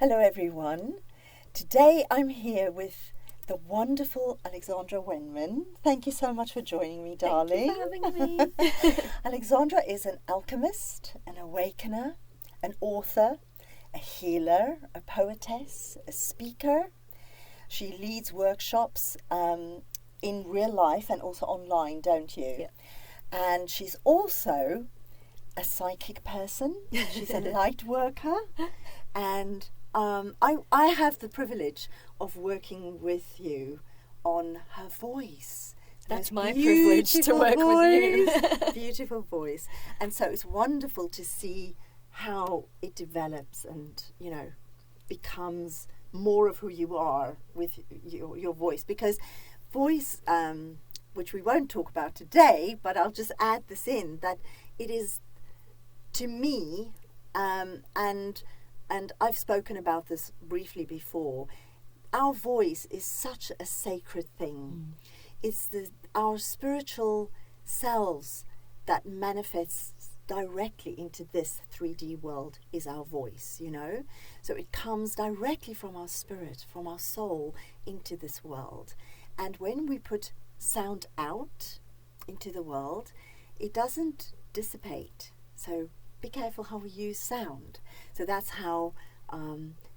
Hello everyone. Today I'm here with the wonderful Alexandra Wenman. Thank you so much for joining me, darling. Thank you for having me. Alexandra is an alchemist, an awakener, an author, a healer, a poetess, a speaker. She leads workshops in real life and also online, don't you? Yeah. And she's also a psychic person. She's a light worker. And I have the privilege of working with you on her voice. That's my privilege to work with you. Beautiful voice. And so it's wonderful to see how it develops and, becomes more of who you are with your voice. Because voice, which we won't talk about today, but I'll just add this in, that it is, to me, and I've spoken about this briefly before, our voice is such a sacred thing. It's our spiritual selves that manifests directly into this 3D world is our voice, So it comes directly from our spirit, from our soul into this world. And when we put sound out into the world, it doesn't dissipate. So be careful how we use sound. So that's how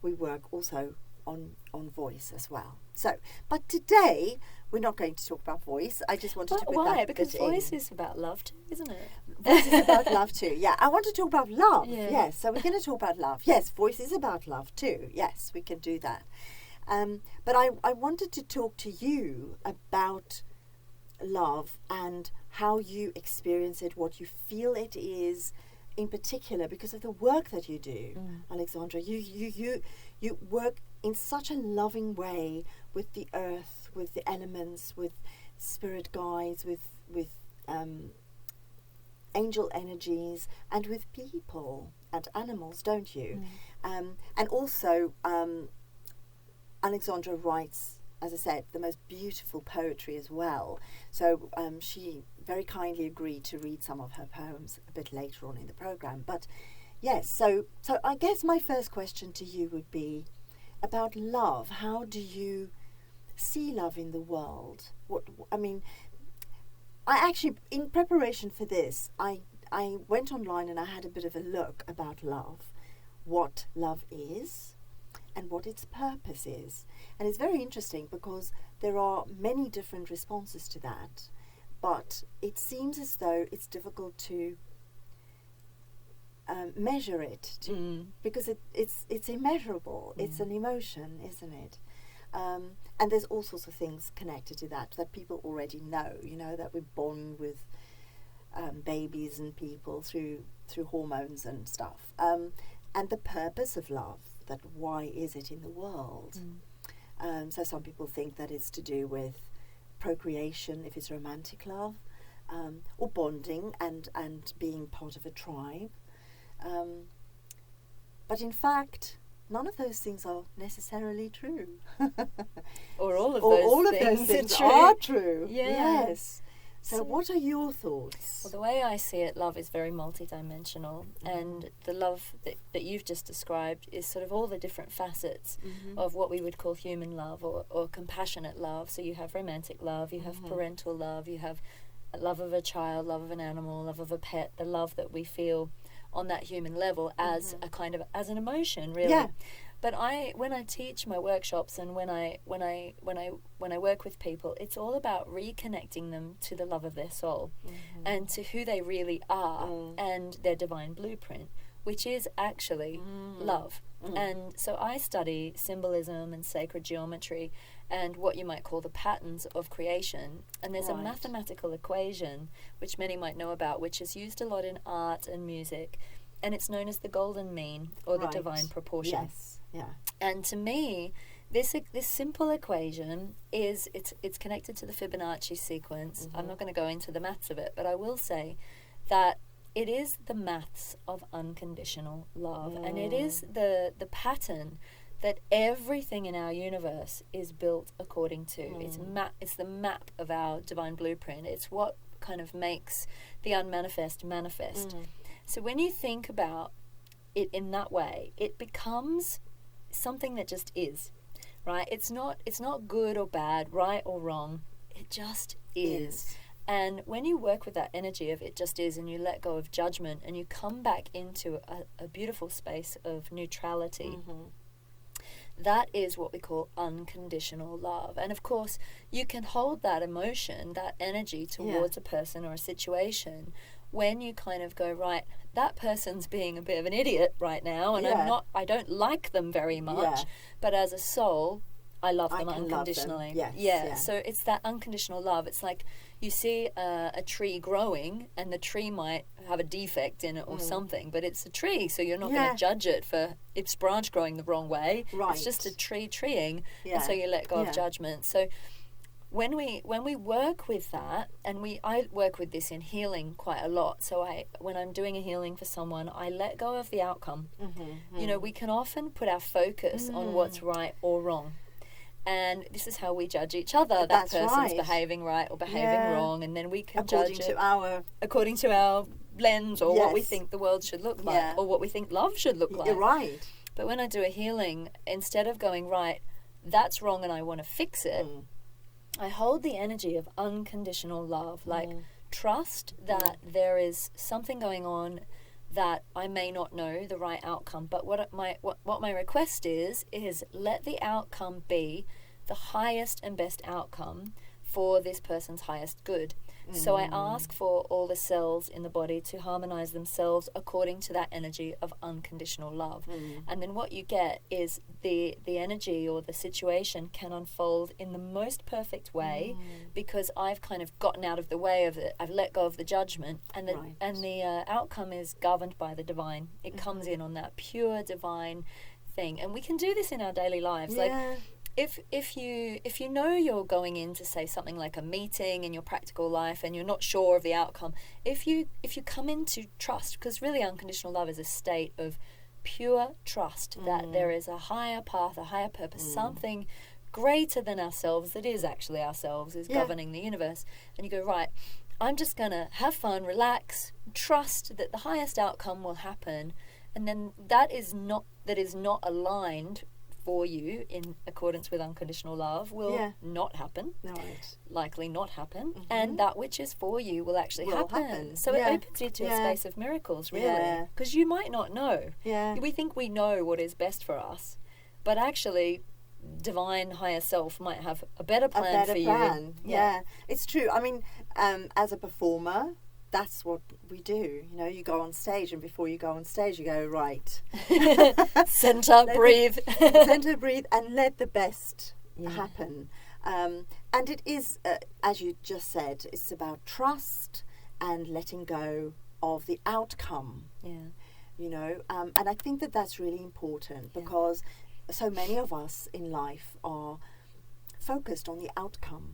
we work also on voice as well. So, but today we're not going to talk about voice. I just wanted to put why? that Because bit voice in. is about love too, isn't it? Voice is about love too. Yeah, I want to talk about love. Yeah. Yes, so we're going to talk about love. Yes, voice is about love too. Yes, we can do that. But I wanted to talk to you about love and how you experience it, what you feel it is, in particular because of the work that you do, Alexandra. You work in such a loving way with the earth, with the elements, with spirit guides, with angel energies, and with people and animals, don't you? And also, Alexandra writes, as I said, the most beautiful poetry as well. So she very kindly agreed to read some of her poems a bit later on in the program. But yes, so I guess my first question to you would be about love. How do you see love in the world? I actually, in preparation for this, I went online and I had a bit of a look about love, what love is and what its purpose is. And it's very interesting because there are many different responses to that, but it seems as though it's difficult to measure it, because it's immeasurable. It's an emotion, isn't it? And there's all sorts of things connected to that people already know, that we bond with babies and people through hormones and stuff. And the purpose of love, that why is it in the world? So some people think that it's to do with procreation, if it's romantic love, or bonding and being part of a tribe. But in fact, none of those things are necessarily true. Or all of those things are true. Yeah. Yes. So what are your thoughts? Well, the way I see it, love is very multidimensional, and the love that you've just described is sort of all the different facets of what we would call human love or compassionate love. So you have romantic love, you have parental love, you have love of a child, love of an animal, love of a pet, the love that we feel on that human level as a kind of as an emotion, really. Yeah. But when I teach my workshops and when I work with people, it's all about reconnecting them to the love of their soul and to who they really are and their divine blueprint, which is actually love. And so I study symbolism and sacred geometry and what you might call the patterns of creation. And there's a mathematical equation, which many might know about, which is used a lot in art and music, and it's known as the golden mean or the divine proportion. Yes. Yeah. And to me, this simple equation it's connected to the Fibonacci sequence. I'm not going to go into the maths of it, but I will say that it is the maths of unconditional love, and it is the pattern that everything in our universe is built according to. It's the map of our divine blueprint. It's what kind of makes the unmanifest manifest. So when you think about it in that way, it becomes something that just is, right? It's not good or bad, right or wrong. It just is. And when you work with that energy of it just is, and you let go of judgment, and you come back into a beautiful space of neutrality, that is what we call unconditional love. And of course, you can hold that emotion, that energy towards a person or a situation when you kind of go, right, that person's being a bit of an idiot right now, and I don't like them very much, but as a soul, I love them unconditionally. Love them. So it's that unconditional love. It's like you see a tree growing, and the tree might have a defect in it or something, but it's a tree, so you're not going to judge it for its branch growing the wrong way. Right. It's just a tree treeing, and so you let go of judgment. So when we work with that, and I work with this in healing quite a lot. So when I'm doing a healing for someone, I let go of the outcome. You know, we can often put our focus on what's right or wrong. And this is how we judge each other. That's that person's right. behaving right or behaving wrong, and then we can according judge it according to our lens, or what we think the world should look like, or what we think love should look like. You're right. But when I do a healing, instead of going, right, that's wrong and I want to fix it, I hold the energy of unconditional love, like trust that there is something going on that I may not know the right outcome, but what my request is let the outcome be the highest and best outcome for this person's highest good. So I ask for all the cells in the body to harmonize themselves according to that energy of unconditional love. And then what you get is the energy or the situation can unfold in the most perfect way, because I've kind of gotten out of the way of it. I've let go of the judgment, and the outcome is governed by the divine. It comes in on that pure divine thing. And we can do this in our daily lives. Like if you know you're going in to say something like a meeting in your practical life and you're not sure of the outcome, if you come into trust, because really unconditional love is a state of pure trust that there is a higher path, a higher purpose, something greater than ourselves that is actually ourselves, is governing the universe. And you go, right, I'm just going to have fun, relax, trust that the highest outcome will happen. And then that is not aligned for you in accordance with unconditional love will not happen, likely not happen, and that which is for you will actually happen. So it opens you to a space of miracles, really, because you might not know. We think we know what is best for us, but actually divine higher self might have a better plan for you. It's true. I mean, as a performer, that's what we do. You know, you go on stage, and before you go on stage, you go, right. Center, breathe. Center, breathe, and let the best happen. And it is, as you just said, it's about trust and letting go of the outcome. You know, and I think that that's really important, because so many of us in life are focused on the outcome.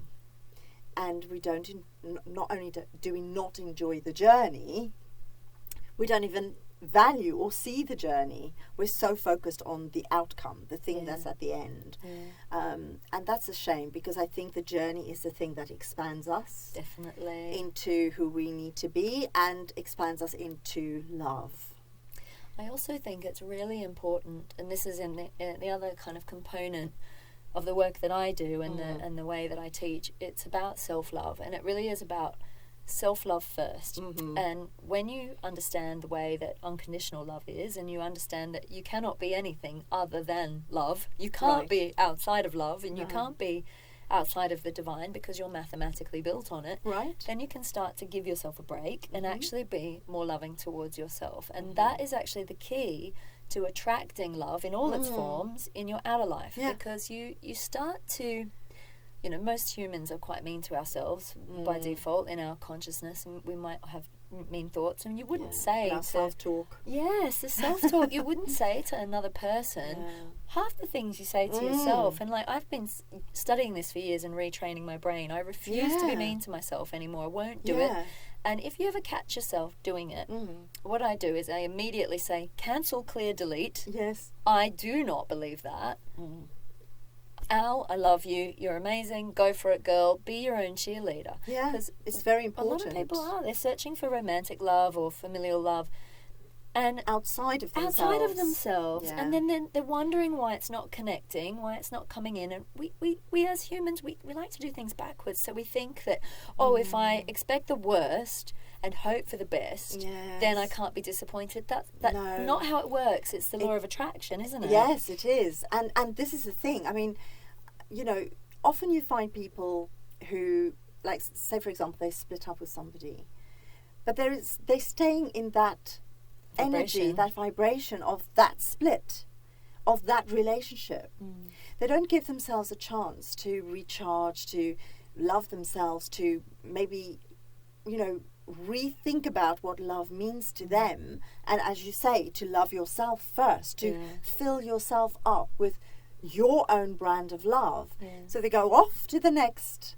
And we don't, not only do we not enjoy the journey, we don't even value or see the journey. We're so focused on the outcome, the thing that's at the end. And that's a shame, because I think the journey is the thing that expands us. Definitely. Into who we need to be, and expands us into love. I also think it's really important, and this is in the other kind of component of the work that I do and the way that I teach, it's about self-love, and it really is about self-love first. And when you understand the way that unconditional love is, and you understand that you cannot be anything other than love, you can't be outside of love, and you can't be outside of the divine because you're mathematically built on it, then you can start to give yourself a break and actually be more loving towards yourself. And that is actually the key to attracting love in all its forms in your outer life, because you start to, you know, most humans are quite mean to ourselves by default in our consciousness, and we might have mean thoughts, and you wouldn't say to self-talk. Yes, the self-talk. You wouldn't say to another person half the things you say to yourself. And like, I've been studying this for years and retraining my brain. I refuse to be mean to myself anymore. I won't do it. And if you ever catch yourself doing it, what I do is I immediately say, cancel, clear, delete. I do not believe that. Al, I love you. You're amazing. Go for it, girl. Be your own cheerleader. Because it's very important. A lot of people are. They're searching for romantic love or familial love. and outside of themselves. Yeah. And then they're wondering why it's not connecting, why it's not coming in. And we as humans, we like to do things backwards. So we think that, if I expect the worst and hope for the best, then I can't be disappointed. That's not how it works. It's the law of attraction, isn't it? Yes, it is. And this is the thing. I mean, often you find people who, like, say for example, they split up with somebody, but they're staying in that energy, that vibration of that split, of that relationship. They don't give themselves a chance to recharge, to love themselves, to maybe rethink about what love means to them, and as you say, to love yourself first, to fill yourself up with your own brand of love. So they go off to the next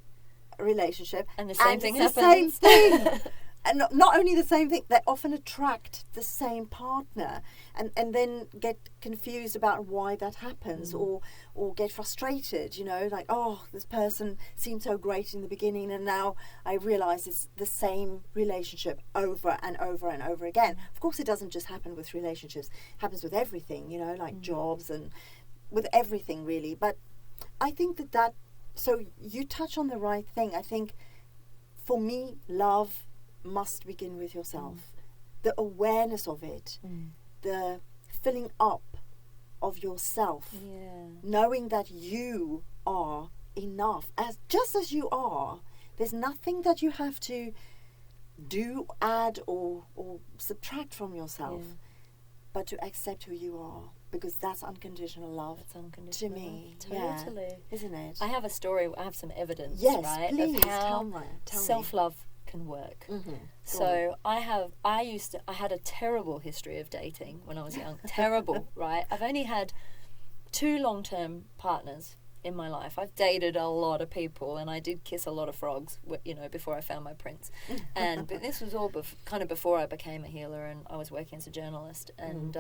relationship, and the same thing happens. Same thing. And not only the same thing, they often attract the same partner, and then get confused about why that happens, or get frustrated, like, this person seemed so great in the beginning, and now I realise it's the same relationship over and over and over again. Of course, it doesn't just happen with relationships. It happens with everything, like jobs and with everything, really. But I think so you touch on the right thing. I think, for me, love must begin with yourself. The awareness of it, the filling up of yourself, knowing that you are enough just as you are. There's nothing that you have to do, add or subtract from yourself, but to accept who you are, because that's unconditional love. That's unconditional to me. Totally. Isn't it? I have a story. I have some evidence, yes, please, of how tell self-love can work. So I had a terrible history of dating when I was young. Terrible, right? I've only had 2 long-term partners in my life. I've dated a lot of people, and I did kiss a lot of frogs, before I found my prince. But this was all kind of before I became a healer, and I was working as a journalist. And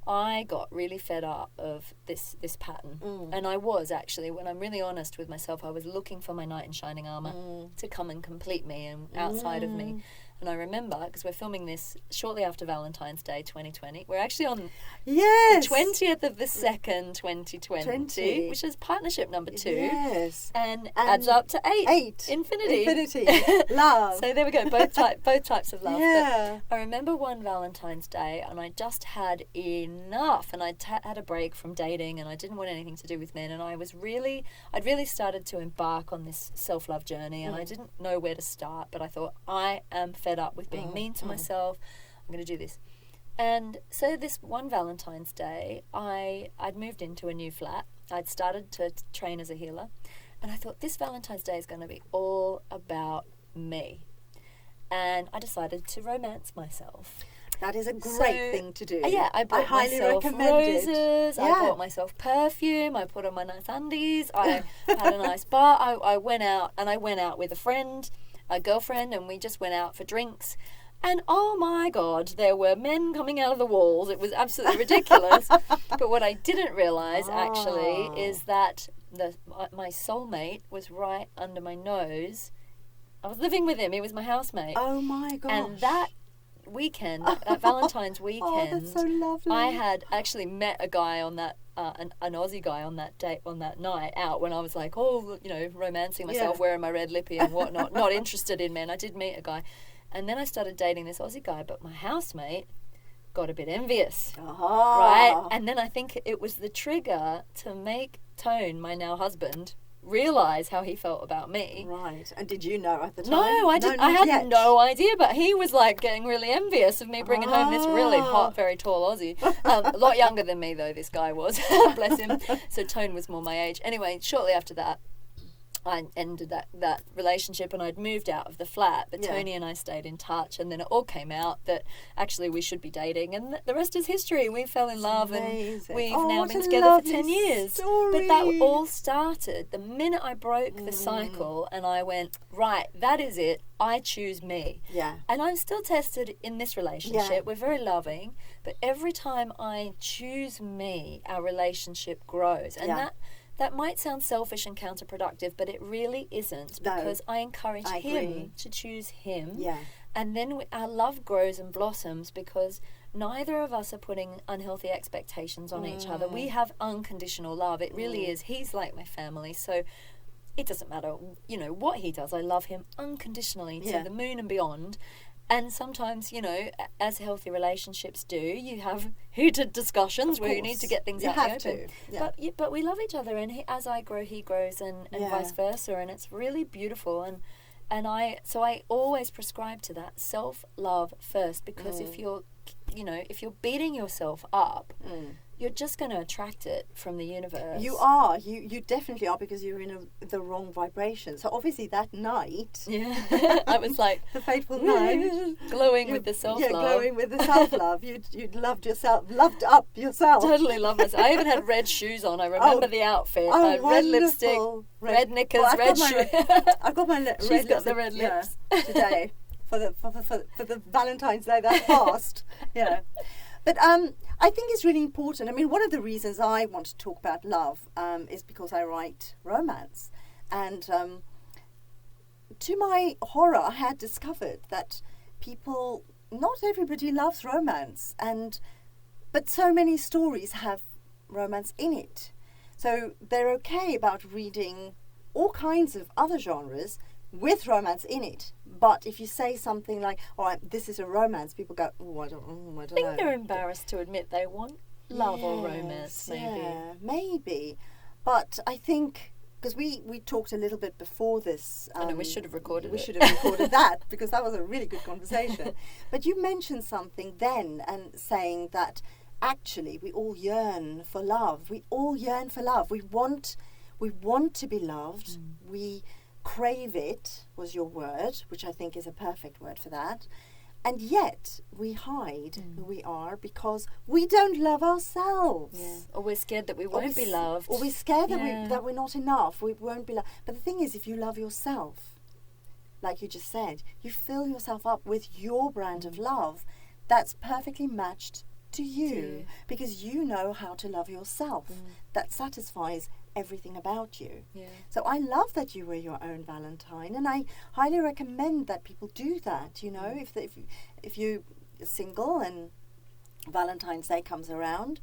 I got really fed up of this pattern. And I was, actually, when I'm really honest with myself, I was looking for my knight in shining armour to come and complete me and outside of me. And I remember, because we're filming this shortly after Valentine's Day 2020. We're actually on the 20th of the 2nd, 2020, which is partnership number 2. Yes. And adds up to 8. Infinity. Love. So there we go, both types of love. Yeah. But I remember one Valentine's Day, and I just had enough, and I'd had a break from dating, and I didn't want anything to do with men, and I'd really started to embark on this self-love journey, and I didn't know where to start, but I thought, I am fed up with being mean to myself. I'm going to do this. And so this one Valentine's Day, I'd moved into a new flat. I'd started to train as a healer, and I thought, this Valentine's Day is going to be all about me. And I decided to romance myself. That is a great thing to do. Yeah, I bought highly myself recommend roses. it. I bought myself perfume. I put on my nice undies. I had a nice bar. I went out with a girlfriend, and we just went out for drinks. And oh my God, there were men coming out of the walls. It was absolutely ridiculous. But what I didn't realise, actually, is that my soulmate was right under my nose. I was living with him. He was my housemate. Oh my gosh. And that weekend, that Valentine's weekend, that's so lovely. I had actually met a guy on that, an Aussie guy on that night out, when I was like, romancing myself, wearing my red lippy and whatnot, not interested in men. I did meet a guy. And then I started dating this Aussie guy, but my housemate got a bit envious, right? And then I think it was the trigger to make Tone, my now husband, realise how he felt about me. Right. And did you know at the time? No, I didn't. I had no idea, but he was like getting really envious of me bringing home this really hot, very tall Aussie. A lot younger than me, though, this guy was. Bless him. So Tone was more my age. Anyway, shortly after that, I ended that relationship, and I'd moved out of the flat, but Tony and I stayed in touch, and then it all came out that actually we should be dating, and the rest is history. We fell in love, and we've now been together for 10 years. Story. But that all started the minute I broke the cycle, and I went, right, that is it. I choose me. Yeah. And I'm still tested in this relationship. Yeah. We're very loving, but every time I choose me, our relationship grows. And that might sound selfish and counterproductive, but it really isn't, because I encourage him to choose him. Yeah. And then our love grows and blossoms, because neither of us are putting unhealthy expectations on each other. We have unconditional love. It really is. He's like my family, so it doesn't matter, you know, what he does. I love him unconditionally to the moon and beyond. And sometimes, you know, as healthy relationships do, you have heated discussions where you need to get things out in the open. Yeah. But we love each other, and as I grow, he grows, and vice versa, and it's really beautiful. And I always prescribe to that self-love first, because if you're beating yourself up, you're just going to attract it from the universe. You are. You definitely are, because you're in the wrong vibration. So obviously that night... I was like... the fateful night. Glowing with the self-love. Yeah, glowing with the self-love. You'd loved up yourself. Totally loved myself. I even had red shoes on. I remember the outfit. Red lipstick, red knickers, red shoes. I've got my red lipstick. She's got the red lips. Today. For the Valentine's Day that passed. But I think it's really important. I mean, one of the reasons I want to talk about love is because I write romance. And to my horror, I had discovered that not everybody loves romance. But so many stories have romance in it. So they're okay about reading all kinds of other genres with romance in it. But if you say something like, "All right, this is a romance," people go, "Oh, I don't know." I think they're embarrassed to admit they want love or romance, maybe. Yeah, maybe. But I think, because we talked a little bit before this. I know, we should have recorded it. We should have recorded that, because that was a really good conversation. But you mentioned something then, and saying that actually we all yearn for love. We all yearn for love. We want to be loved. We crave it, was your word, which I think is a perfect word for that. And yet we hide who we are because we don't love ourselves. Yeah. Or we're scared that we won't be loved. Or we're scared that we're not enough. We won't be loved. But the thing is, if you love yourself, like you just said, you fill yourself up with your brand of love that's perfectly matched to you, because you know how to love yourself. That satisfies everything about you. So I love that you were your own Valentine, and I highly recommend that people do that. You know, if you're single and Valentine's Day comes around,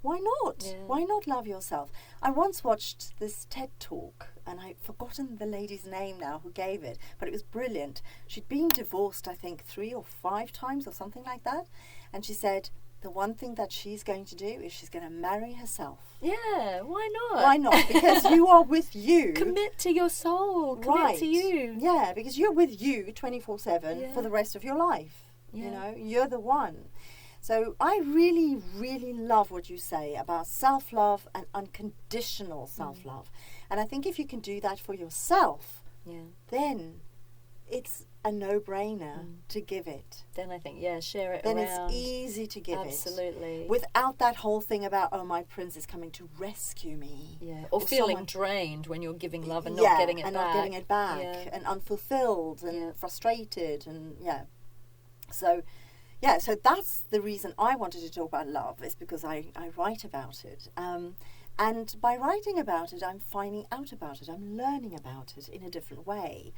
why not? Why not love yourself? I once watched this TED talk, and I've forgotten the lady's name now who gave it, but it was brilliant. She'd been divorced, I think, 3 or 5 times or something like that, and she said the one thing that she's going to do is she's going to marry herself. Yeah, why not? Why not? Because you are with you. Commit to your soul. Commit to you. Yeah, because you're with you 24/7 for the rest of your life. You know, you're the one. So I really, really love what you say about self-love and unconditional self-love. And I think if you can do that for yourself, then it's a no-brainer to give it. Then I think, share it then around. Then it's easy to give Absolutely. Without that whole thing about, oh, my prince is coming to rescue me. Yeah. Or feeling drained when you're giving love and not getting it back. not getting it back. And unfulfilled and frustrated and So that's the reason I wanted to talk about love, is because I write about it. And by writing about it, I'm finding out about it. I'm learning about it in a different way.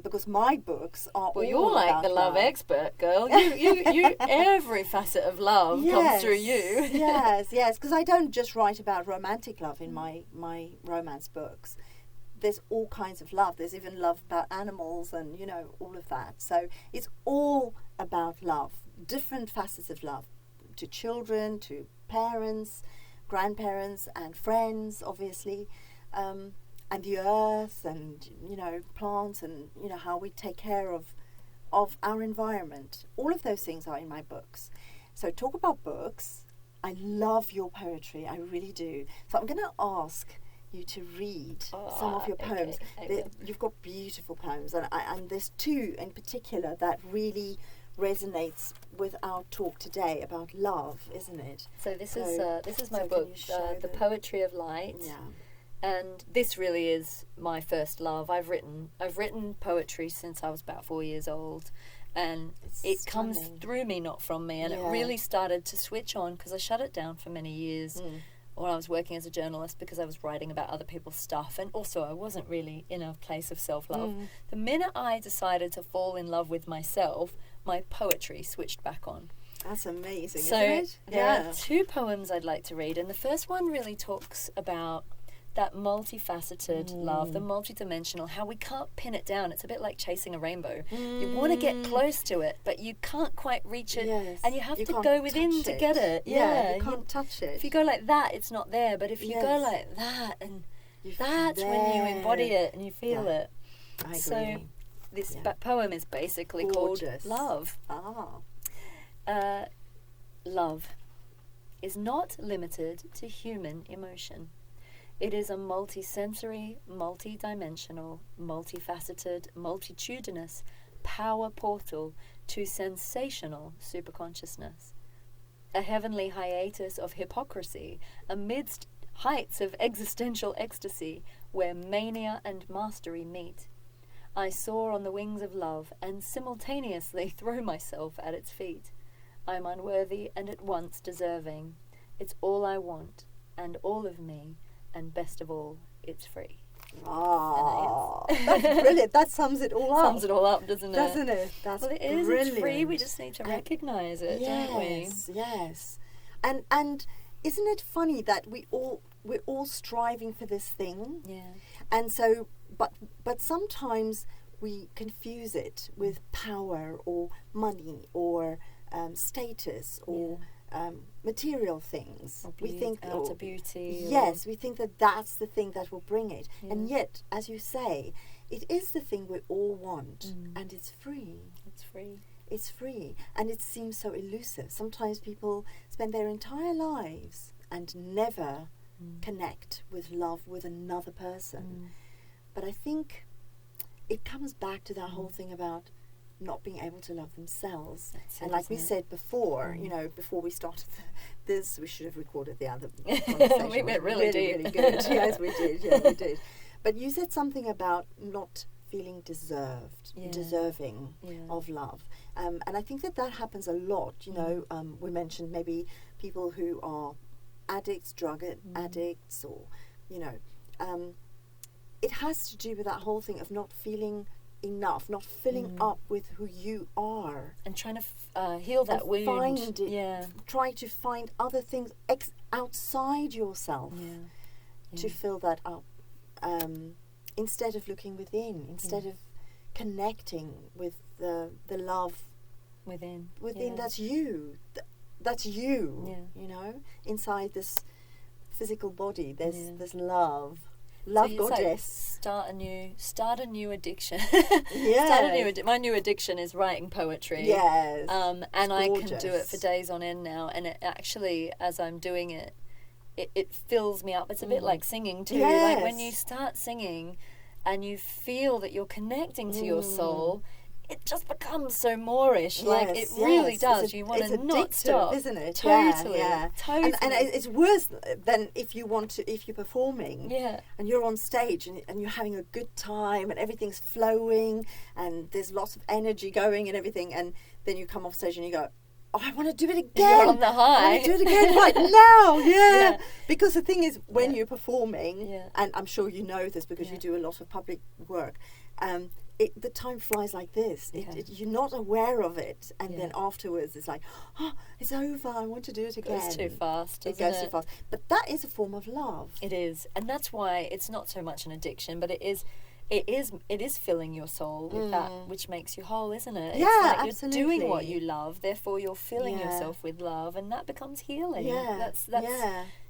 Because my books are all you're like about the love expert, girl. You every facet of love comes through you. yes, because I don't just write about romantic love in my romance books. There's all kinds of love. There's even love about animals and, all of that. So it's all about love, different facets of love, to children, to parents, grandparents, and friends, obviously. And the earth and, plants and, how we take care of our environment. All of those things are in my books. So talk about books. I love your poetry. I really do. So I'm going to ask you to read some of your poems. Okay. You've got beautiful poems. And there's 2 in particular that really resonates with our talk today about love, isn't it? So this is my book, The Poetry of Light. Yeah. And this really is my first love. I've written poetry since I was about 4 years old, and it comes through me, not from me. And it really started to switch on because I shut it down for many years when I was working as a journalist, because I was writing about other people's stuff, and also I wasn't really in a place of self-love. The minute I decided to fall in love with myself, my poetry switched back on. That's amazing, So isn't it? there are 2 poems I'd like to read, and the first one really talks about that multifaceted love, the multidimensional, how we can't pin it down. It's a bit like chasing a rainbow. You want to get close to it, but you can't quite reach it, and you have to go within to get it. Yeah, you can't touch it. If you go like that, it's not there, but if you go like that, and that's when you embody it and you feel it. I agree. So this poem is basically called Love. Love is not limited to human emotion. It is a multisensory, multidimensional, multifaceted, multitudinous power portal to sensational superconsciousness. A heavenly hiatus of hypocrisy amidst heights of existential ecstasy where mania and mastery meet. I soar on the wings of love and simultaneously throw myself at its feet. I'm unworthy and at once deserving. It's all I want and all of me, and best of all, it's free. Oh, that's brilliant. That sums it all up. Sums it all up, doesn't it? Doesn't it? That's well, it is. brilliant. It's free. We just need to recognise it, don't we? Yes. And isn't it funny that we're all striving for this thing? Yeah. And so, but sometimes we confuse it with power or money or status or material things. Or we think outer beauty. Yes, we think that that's the thing that will bring it. And yet, as you say, it is the thing we all want, and it's free. It's free. It's free, and it seems so elusive. Sometimes people spend their entire lives and never connect with love with another person. But I think it comes back to that whole thing about not being able to love themselves. And like we said before, you know, before we started this, we should have recorded the other conversation. We went really deep. Really good. Yes, we did. Yeah, we did. But you said something about not feeling deserving of love. And I think that happens a lot. You know, we mentioned maybe people who are addicts, drug addicts, or, you know, it has to do with that whole thing of not feeling enough, not filling up with who you are, and trying to heal that wound. Try to find other things outside yourself to fill that up, instead of looking within, instead of connecting with the love within. That's you. That's you. You know, inside this physical body, there's love. Love so goddess. Like start a new addiction. Yeah. My new addiction is writing poetry. Yes. And I can do it for days on end now. And it actually, as I'm doing it, it fills me up. It's a bit like singing too. Yes. Like when you start singing and you feel that you're connecting to your soul, it just becomes so Moorish. Like it really does. You want to not stop, isn't it? Totally. Totally. And it's worse than if you're performing. Yeah. And you're on stage and you're having a good time and everything's flowing and there's lots of energy going and everything, and then you come off stage and you go, oh, I want to do it again. You're on the high. I want to do it again right now. Yeah. Because the thing is, when you're performing, and I'm sure you know this because you do a lot of public work, the time flies like this. You're not aware of it, and then afterwards it's like, oh, it's over. I want to do it again. It goes too fast. It goes too fast. But that is a form of love. It is, and that's why it's not so much an addiction, but it is filling your soul with that which makes you whole, isn't it? Yeah, it's like absolutely. You're doing what you love, therefore you're filling yourself with love, and that becomes healing. Yeah, that's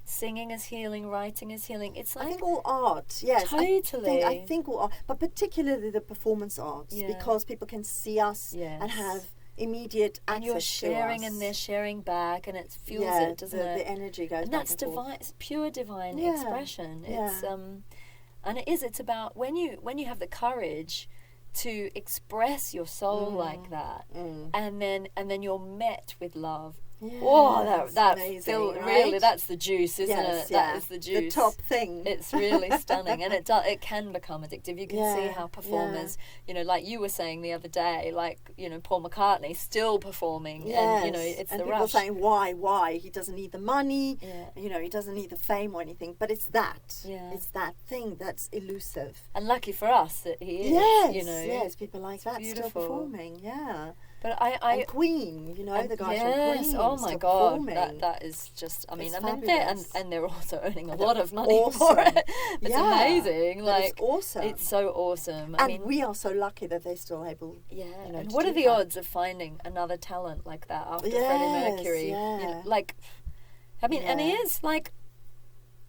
singing is healing, writing is healing. It's like I think all art, yes, totally. I think all art, but particularly the performance arts, because people can see us and have immediate access and you're sharing to us. And they're sharing back, and it fuels it, doesn't it? The energy goes and back that's and divine. forth. It's pure divine expression. It's and it's about when you have the courage to express your soul like that, and then you're met with love. Yeah, oh, that amazing, feel, right? really, that's the juice, isn't it? That is the juice. The top thing. It's really stunning, and it can become addictive. You can see how performers, you know, like you were saying the other day, like, you know, Paul McCartney still performing, and you know, it's and the people rush. saying why he doesn't need the money, you know, he doesn't need the fame or anything, but it's it's that thing that's elusive. And lucky for us that he is, Yes, you know, yes, people like that beautiful. still performing, But and Queen, you know, the guys from Queen. Oh my God, that is just. I mean, and they're also earning a lot of money for it. It's amazing. Like, it's awesome. It's so awesome. And we are so lucky that they're still able. Yeah. You know, and what are the odds of finding another talent like that after Freddie Mercury? Yeah. You know, like, I mean, and he is like.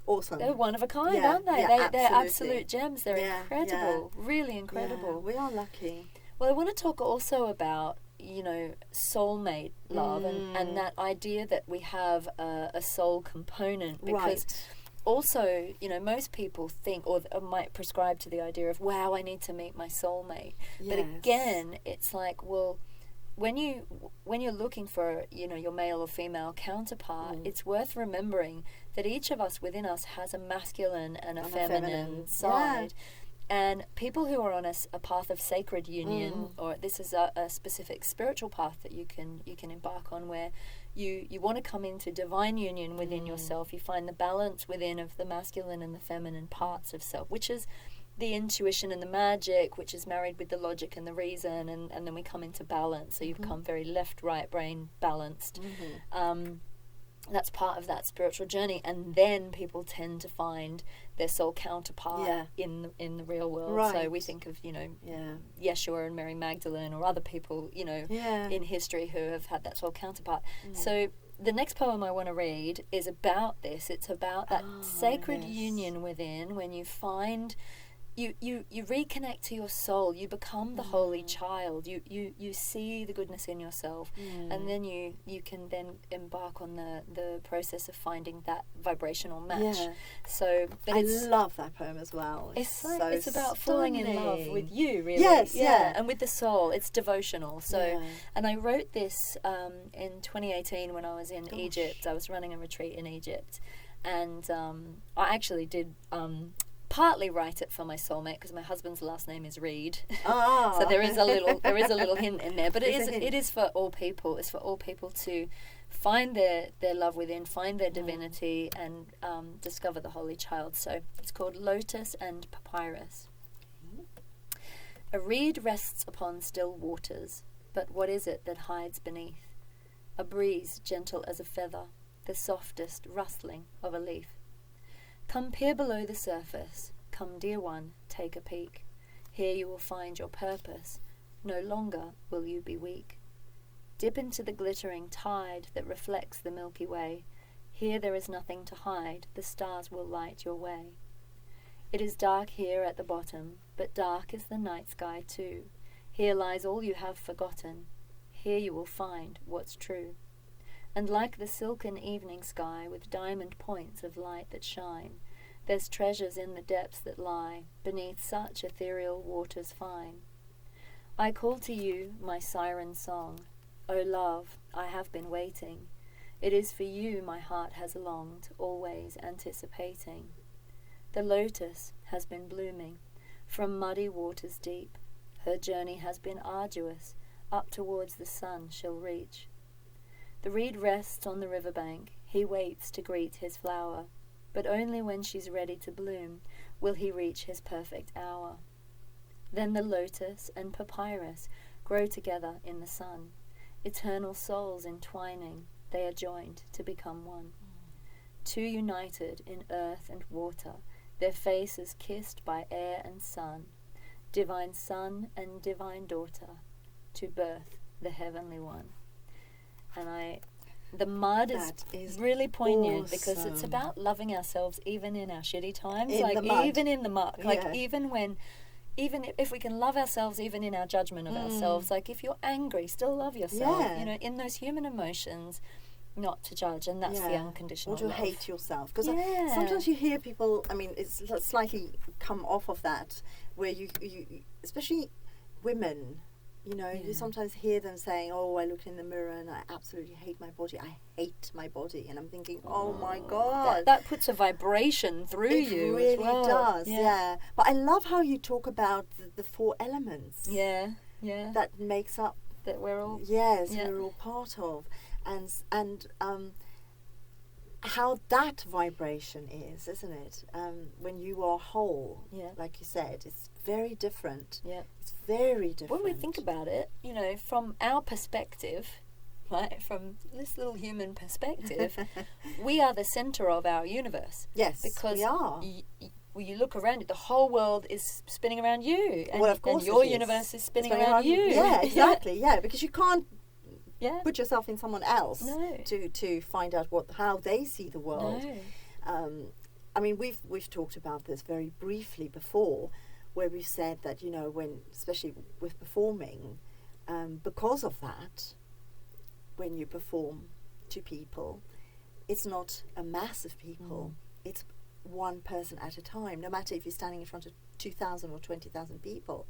Awesome. They're one of a kind, aren't they? They're absolute gems. They're incredible, really incredible. Yeah, we are lucky. Well, I want to talk also about, you know, soulmate love and that idea that we have a soul component, because also, you know, most people think or might prescribe to the idea of, wow, I need to meet my soulmate. Yes. But again, it's like, well, when you're looking for, you know, your male or female counterpart, it's worth remembering that each of us within us has a masculine and a feminine side. And people who are on a path of sacred union, or this is a specific spiritual path that you can embark on, where you want to come into divine union within yourself. You find the balance within of the masculine and the feminine parts of self, which is the intuition and the magic, which is married with the logic and the reason, and then we come into balance. So you become very left, right brain balanced. That's part of that spiritual journey, and then people tend to find their soul counterpart in the real world. Right. So we think of, you know, Yeshua and Mary Magdalene, or other people, you know, in history who have had that soul counterpart. So the next poem I want to read is about this. It's about that sacred union within, when you find. You reconnect to your soul. You become the holy child. You see the goodness in yourself, and then you can then embark on the process of finding that vibrational match. So, but I love that poem as well. It's about falling in love with you, really. Yes, and with the soul. It's devotional. So, and I wrote this in 2018 when I was in Egypt. I was running a retreat in Egypt, and I actually did. Partly write it for my soulmate, because my husband's last name is Reed. So there is a little hint in there, but it is for all people. It's for all people to find their love within, find their divinity, and discover the Holy Child. So it's called Lotus and Papyrus. A reed rests upon still waters, but what is it that hides beneath? A breeze gentle as a feather, the softest rustling of a leaf. Come peer below the surface, come dear one, take a peek. Here you will find your purpose, no longer will you be weak. Dip into the glittering tide that reflects the Milky Way. Here there is nothing to hide, the stars will light your way. It is dark here at the bottom, but dark is the night sky too. Here lies all you have forgotten, here you will find what's true. And like the silken evening sky with diamond points of light that shine, there's treasures in the depths that lie beneath such ethereal waters fine. I call to you my siren song. O love, I have been waiting. It is for you my heart has longed, always anticipating. The lotus has been blooming from muddy waters deep. Her journey has been arduous, up towards the sun she'll reach. The reed rests on the riverbank, he waits to greet his flower, but only when she's ready to bloom will he reach his perfect hour. Then the lotus and papyrus grow together in the sun, eternal souls entwining, they are joined to become one. Two united in earth and water, their faces kissed by air and sun, divine son and divine daughter, to birth the heavenly one. And the mud is really poignant because it's about loving ourselves even in our shitty times, even in the muck, even if we can love ourselves even in our judgment of ourselves, like if you're angry, still love yourself, you know, in those human emotions, not to judge, and that's the unconditional love. Or to love. hate yourself, because sometimes you hear people, I mean, it's slightly come off of that, where you especially women, you know, you sometimes hear them saying, oh, I look in the mirror and I absolutely hate my body. I hate my body. And I'm thinking, oh my God. That puts a vibration through you. It really as well. does, yeah. But I love how you talk about the four elements. Yeah. That makes up. That we're all. Yes, we're all part of. And how that vibration is, isn't it? When you are whole, like you said, it's very different. Yeah. It's very different. When we think about it, you know, from our perspective, right, from this little human perspective, we are the center of our universe. Yes, because we are. When you look around it, the whole world is spinning around you. And, well, of course and your it is. universe is spinning around you. Yeah, exactly. Yeah, because you can't Yeah. put yourself in someone else No. to find out how they see the world. No. I mean, we've talked about this very briefly before, where we've said that, you know, when, especially with performing, because of that, when you perform to people, it's not a mass of people. It's one person at a time, no matter if you're standing in front of 2,000 or 20,000 people.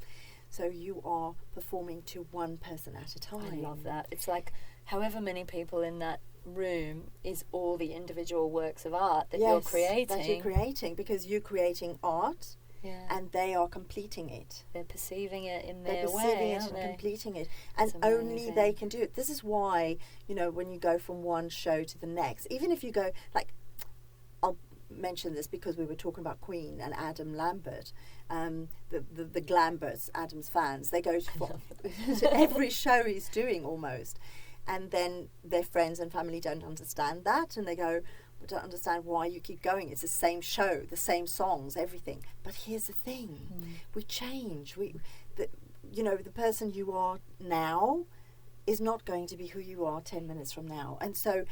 So you are performing to one person at a time. I love that. It's like however many people in that room is all the individual works of art that you're creating. That you're creating, because you're creating art, and they are completing it. They're perceiving it in They're their way, perceiving it aren't and they? completing it. And It's only amazing. they can do it. This is why, you know, when you go from one show to the next, even if you go, like, I'll mention this because we were talking about Queen and Adam Lambert, the Glamberts, Adam's fans, they go to every show he's doing almost, and then their friends and family don't understand that, and they go, we don't understand why you keep going. It's the same show, the same songs, everything. But here's the thing, we change. The person you are now is not going to be who you are 10 minutes from now, and so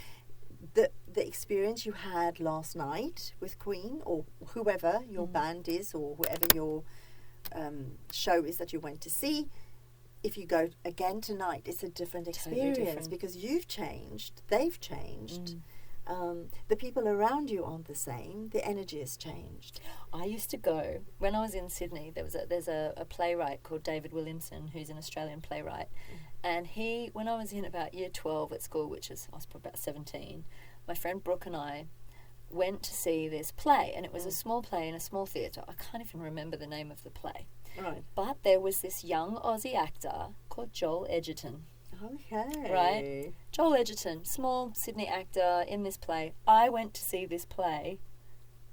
the experience you had last night with Queen, or whoever your band is, or whoever your show is that you went to see, if you go again tonight, it's a different experience. Totally different. Because you've changed, they've changed. The people around you aren't the same. The energy has changed. I used to go when I was in Sydney. There's a playwright called David Williamson, who's an Australian playwright, and when I was in about year 12 at school, which is I was probably about 17, my friend Brooke and I went to see this play, and it was a small play in a small theatre. I can't even remember the name of the play, Right. but there was this young Aussie actor called Joel Edgerton. Okay. Right. Joel Edgerton, small Sydney actor in this play. I went to see this play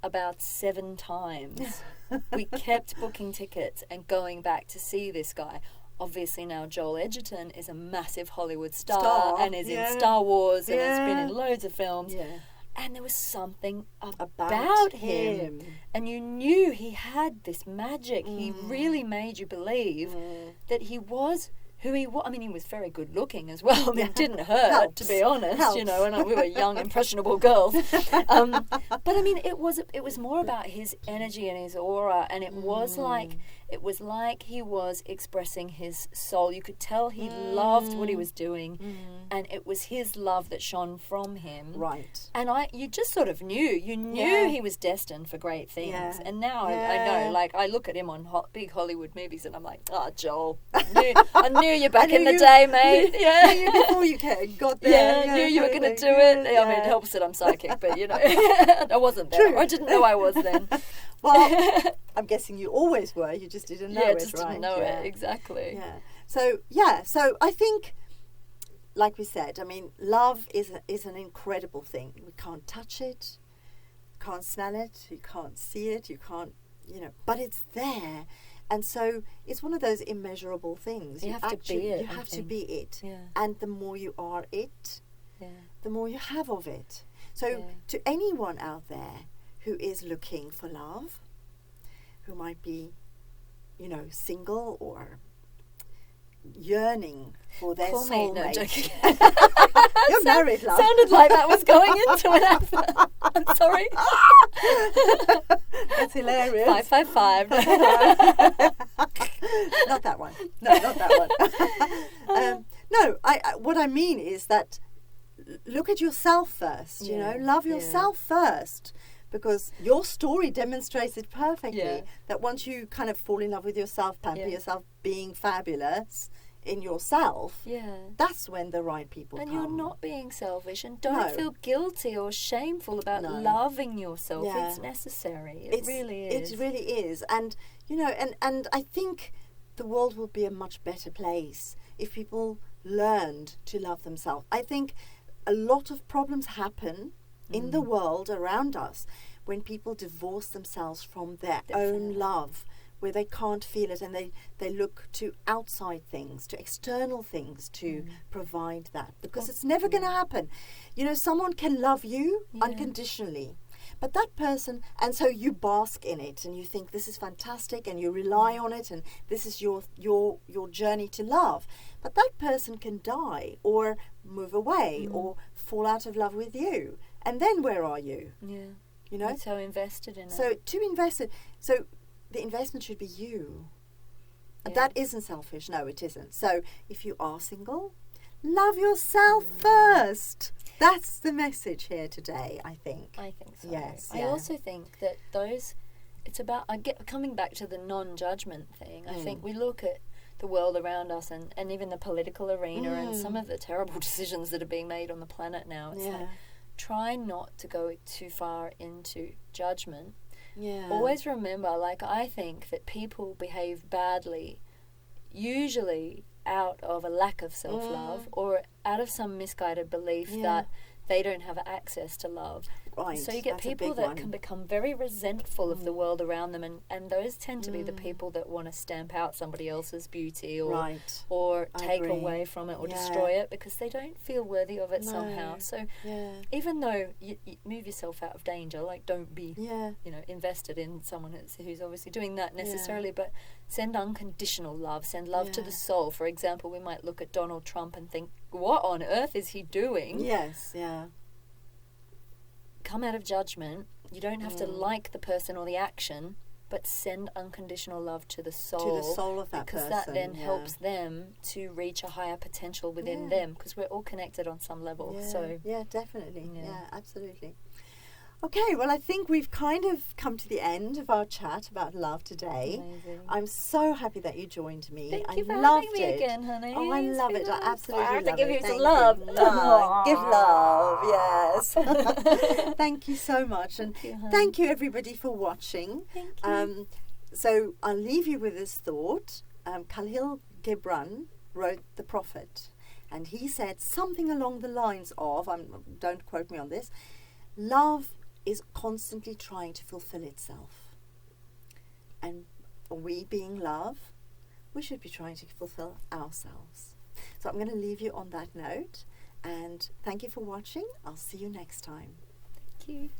about 7 times. We kept booking tickets and going back to see this guy. Obviously now Joel Edgerton is a massive Hollywood star and is in Star Wars and has been in loads of films. Yeah. And there was something about About him. And you knew he had this magic. He really made you believe that he was who he was. I mean, he was very good looking as well. I mean, it didn't hurt, to be honest, you know, and we were young, impressionable girls. But I mean, it was more about his energy and his aura, and it was like he was expressing his soul. You could tell he loved what he was doing, and it was his love that shone from him. Right. And you just sort of knew. You knew he was destined for great things. Yeah. And now I know, like, I look at him on big Hollywood movies and I'm like, Joel, I knew you back in the day, mate. Yeah. Knew you before you got there. Yeah, I knew you were going to do it. I mean, it helps that I'm psychic, but, you know, I wasn't there. True. I didn't know I was then. Well, I'm guessing you always were. You just didn't know it, just right? didn't know it, exactly. Yeah. So I think, like we said, I mean, love is an incredible thing. We can't touch it, can't smell it, you can't see it, you can't, but it's there. And so it's one of those immeasurable things. You have to be it. You have to be it. Yeah. And the more you are it, the more you have of it. So to anyone out there who is looking for love, who might be, single or yearning for their Call me. No, soulmate. joking. You're married, love. Sounded like that was going into an advert. I'm sorry. That's hilarious. 555. Not that one. No, not that one. No, what I mean is that look at yourself first, love yourself first, because your story demonstrates it perfectly, that once you kind of fall in love with yourself, pamper yourself, being fabulous in yourself, that's when the right people come. And you're not being selfish, and don't feel guilty or shameful about loving yourself. It's necessary. It really is. It really is. And, and I think the world will be a much better place if people learned to love themselves. I think a lot of problems happen in the world around us when people divorce themselves from their own love, where they can't feel it, and they look to outside things, to external things to provide that, because it's never going to happen. You know, someone can love you unconditionally, but that person, and so you bask in it and you think this is fantastic and you rely on it and this is your journey to love, but that person can die or move away or fall out of love with you, and then where are you? You know, you're so invested in it. So to invest it, so the investment should be you. That isn't selfish. No, it isn't. So if you are single, love yourself first. That's the message here today, I think. I think so. Yes. I also think that it's about, coming back to the non-judgment thing. I think we look at the world around us and even the political arena and some of the terrible decisions that are being made on the planet now. It's like, try not to go too far into judgment. Always remember, like, I think that people behave badly usually out of a lack of self-love or out of some misguided belief that they don't have access to love. Right. So you get people that can become very resentful of the world around them, and those tend to be the people that want to stamp out somebody else's beauty or take away from it or destroy it because they don't feel worthy of it somehow. So even though you move yourself out of danger, like, don't be invested in someone who's obviously doing that necessarily, but send unconditional love, send love to the soul. For example, we might look at Donald Trump and think, what on earth is he doing? Come out of judgment. You don't have to like the person or the action, but send unconditional love to the soul. To the soul of that person. Because that then helps them to reach a higher potential within them, because we're all connected on some level. Yeah, definitely. Yeah, absolutely. Okay, well, I think we've kind of come to the end of our chat about love today. Amazing. I'm so happy that you joined me. Thank you for loved having me again, honey. Oh, I love it. I absolutely love it. I have to give you some Thank love. Give love, yes. Thank you so much. And thank you, everybody, for watching. Thank you. So I'll leave you with this thought. Khalil Gibran wrote The Prophet, and he said something along the lines of, don't quote me on this, love is constantly trying to fulfill itself. And we being love, we should be trying to fulfill ourselves. So I'm going to leave you on that note, and thank you for watching. I'll see you next time. Thank you.